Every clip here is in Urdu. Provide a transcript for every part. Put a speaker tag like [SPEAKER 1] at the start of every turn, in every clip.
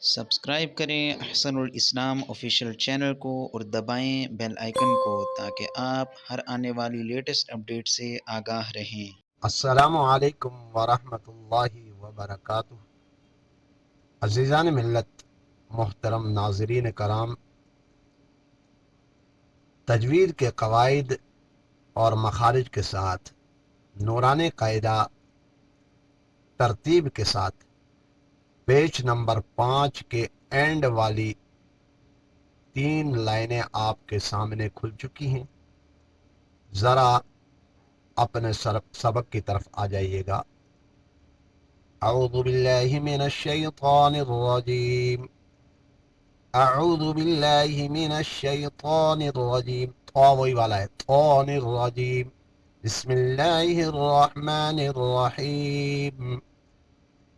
[SPEAKER 1] سبسکرائب کریں احسن الاسلام آفیشیل چینل کو اور دبائیں بیل آئیکن کو تاکہ آپ ہر آنے والی لیٹسٹ اپڈیٹ سے آگاہ رہیں۔
[SPEAKER 2] السلام علیکم ورحمۃ اللہ وبرکاتہ۔ عزیزان ملت، محترم ناظرین کرام، تجوید کے قواعد اور مخارج کے ساتھ نورانی قاعدہ ترتیب کے ساتھ پیج نمبر 5 کے اینڈ والی 3 لائنیں آپ کے سامنے کھل چکی ہیں۔ ذرا اپنے سبق کی طرف آ جائیے گا۔ اعوذ باللہ من الشیطان الرجیم، اعوذ باللہ من الشیطان الرجیم، وہی والا ہے، طان الرجیم، بسم اللہ الرحمن الرحیم،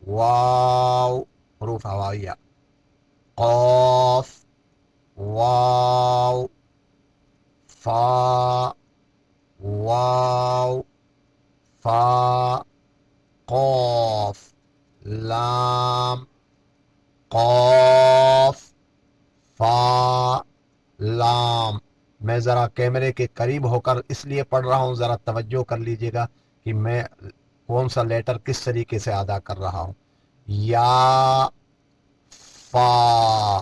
[SPEAKER 2] واو حروف ہوائیہ، قاف، واو، فا، واو، فا، قاف، لام، قاف، فا، لام۔ میں ذرا کیمرے کے قریب ہو کر اس لیے پڑھ رہا ہوں، ذرا توجہ کر لیجئے گا کہ میں کون سا لیٹر کس طریقے سے ادا کر رہا ہوں۔ یا، فا،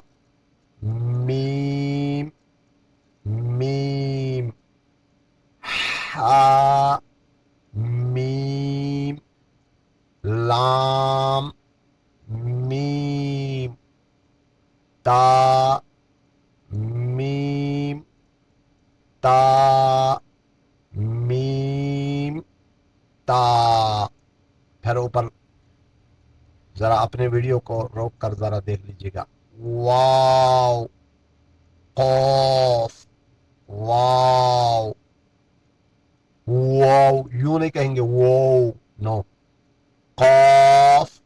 [SPEAKER 2] میم، میم، ہا، میم، لام، میم، تا، میم، تا، میم، تا۔ پھر اوپر ذرا اپنے ویڈیو کو روک کر ذرا دیکھ لیجیے گا۔ واو، قاف، واو، واو، یوں نہیں کہیں گے واو، نو، قاف،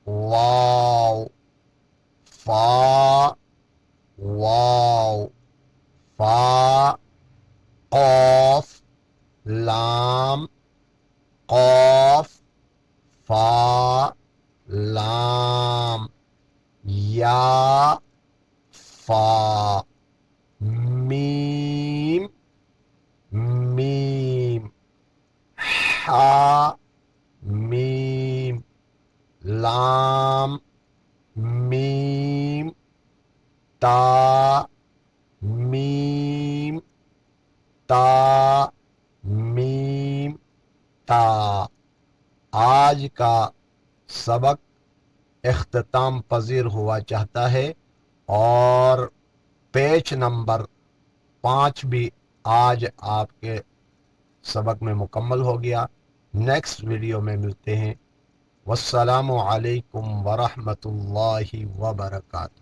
[SPEAKER 2] واو، فا، واو، فا، قاف، لام، قاف، فا، لام، یا، فا، میم، میم، ہا، میم، لام، میم، تا، میم، تا، میم، تا۔ آج کا سبق اختتام پذیر ہوا چاہتا ہے اور پیج نمبر 5 بھی آج آپ کے سبق میں مکمل ہو گیا۔ نیکسٹ ویڈیو میں ملتے ہیں۔ والسلام علیکم ورحمۃ اللہ وبرکاتہ۔